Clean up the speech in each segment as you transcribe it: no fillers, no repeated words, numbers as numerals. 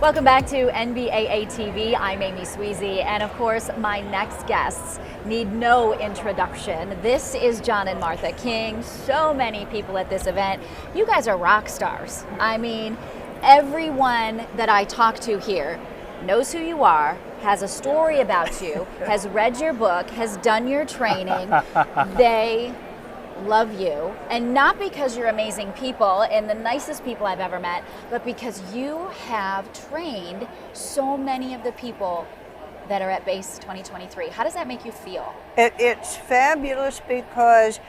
Welcome back to NBAA TV. I'm Amy Sweezy, and of course, my next guests need no introduction. This is John and Martha King. So many people at this event. You guys are rock stars. I mean, everyone that I talk to here knows who you are, has a story about you, has read your book, has done your training. They love you, and not because you're amazing people and the nicest people I've ever met, but because you have trained so many of the people that are at BACE 2023. How does that make you feel? It's fabulous because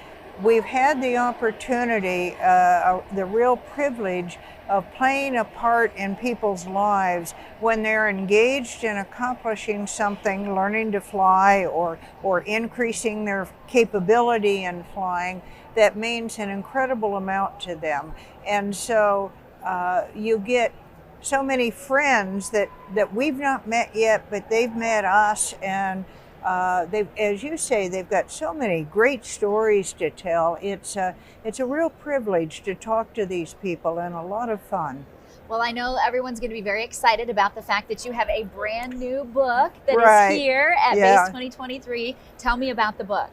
we've had the opportunity, the real privilege of playing a part in people's lives when they're engaged in accomplishing something, learning to fly or increasing their capability in flying. That means an incredible amount to them. And so you get so many friends that we've not met yet, but they've met us, and they've, as you say, they've got so many great stories to tell. It's a real privilege to talk to these people, and a lot of fun. Well, I know everyone's going to be very excited about the fact that you have a brand new book that is here at BACE 2023. Tell me about the book.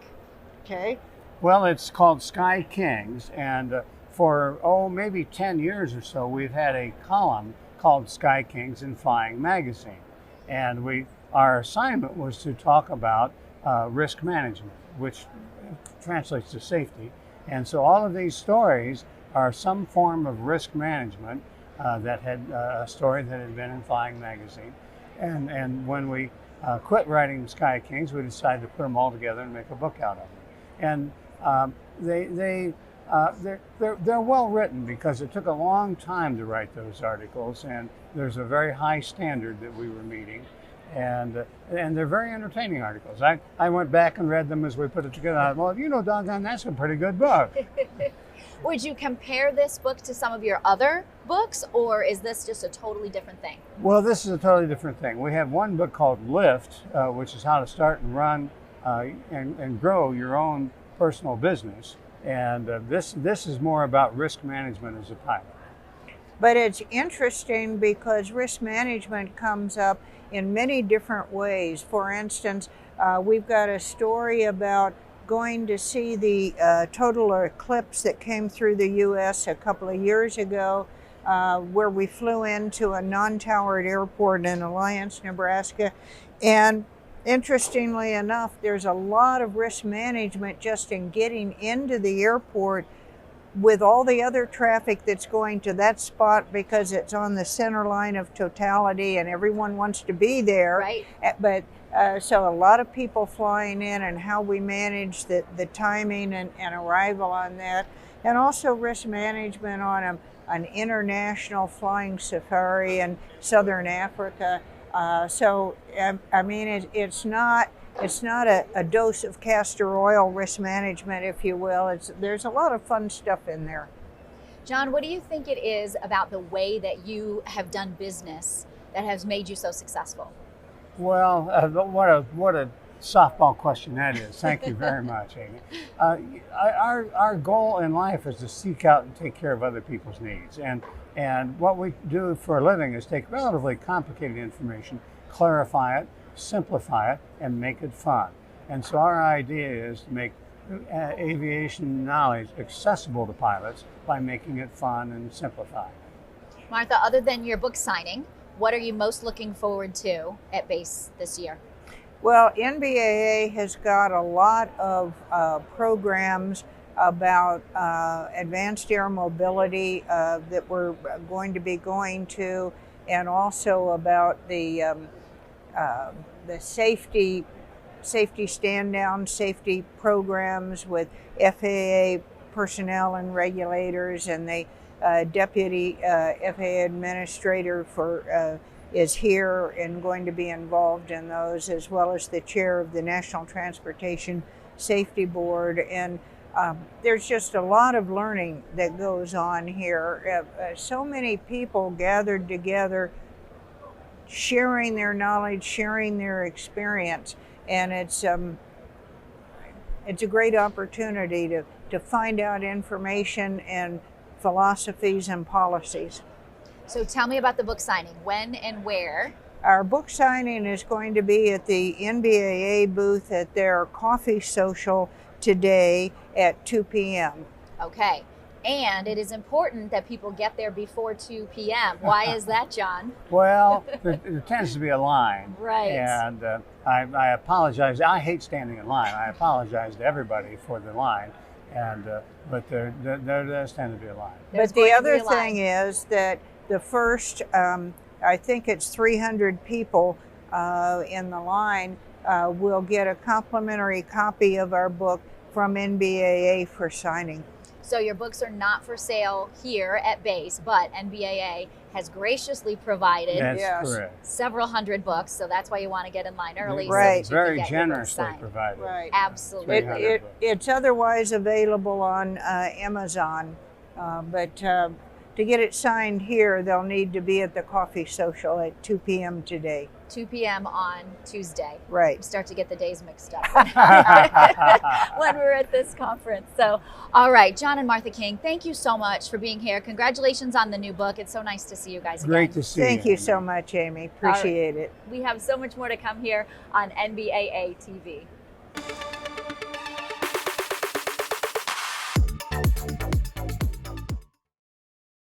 Okay. Well, it's called Sky Kings, and for maybe 10 years or so, we've had a column called Sky Kings in Flying Magazine, and our assignment was to talk about risk management, which translates to safety. And so all of these stories are some form of risk management that had a story that had been in Flying Magazine. And when we quit writing Sky Kings, we decided to put them all together and make a book out of them. And they're well written because it took a long time to write those articles, and there's a very high standard that we were meeting. And they're very entertaining articles. I went back and read them as we put it together. I thought, well, doggone, that's a pretty good book. Would you compare this book to some of your other books, or is this just a totally different thing? Well, this is a totally different thing. We have one book called Lift, which is how to start and run and grow your own personal business. And this is more about risk management as a pilot. But it's interesting because risk management comes up in many different ways. For instance, we've got a story about going to see the total eclipse that came through the U.S. a couple of years ago, where we flew into a non-towered airport in Alliance, Nebraska. And interestingly enough, there's a lot of risk management just in getting into the airport with all the other traffic that's going to that spot, because it's on the center line of totality and everyone wants to be there. Right. But so a lot of people flying in, and how we manage the timing and arrival on that. And also risk management on an international flying safari in Southern Africa. So I mean, it's not a dose of castor oil risk management, if you will. There's a lot of fun stuff in there. John, what do you think it is about the way that you have done business that has made you so successful? Well, what a softball question that is. Thank you very much, Amy. Our goal in life is to seek out and take care of other people's needs. And what we do for a living is take relatively complicated information, clarify it, simplify it, and make it fun. And so our idea is to make aviation knowledge accessible to pilots by making it fun and simplified. Martha, other than your book signing, what are you most looking forward to at BACE this year? Well, NBAA has got a lot of programs about advanced air mobility that we're going to be going to, and also about the safety stand down, safety programs with FAA personnel and regulators, and the deputy FAA administrator is here and going to be involved in those, as well as the chair of the National Transportation Safety Board. And there's just a lot of learning that goes on here. So many people gathered together, sharing their knowledge, sharing their experience, and it's a great opportunity to find out information and philosophies and policies. So tell me about the book signing. When and where? Our book signing is going to be at the NBAA booth at their coffee social today at 2 p.m. Okay. And it is important that people get there before 2 p.m. Why is that, John? Well, there tends to be a line. Right. And I apologize. I hate standing in line. I apologize to everybody for the line. And but there does tend to be a line. But the other thing is that the first, I think it's 300 people in the line will get a complimentary copy of our book from NBAA for signing. So your books are not for sale here at Base, but NBAA has graciously provided That's correct. several hundred books, so that's why you want to get in line early. Right. So that you Very can get your books generously signed. provided. Right. Absolutely. It's otherwise available on Amazon, but to get it signed here, they'll need to be at the coffee social at 2 p.m. today. 2 p.m. on Tuesday. Right. We start to get the days mixed up when we're at this conference. So, all right, John and Martha King, thank you so much for being here. Congratulations on the new book. It's so nice to see you guys again. Great to see you. Thank you so much, Amy. Appreciate it. We have so much more to come here on NBAA TV.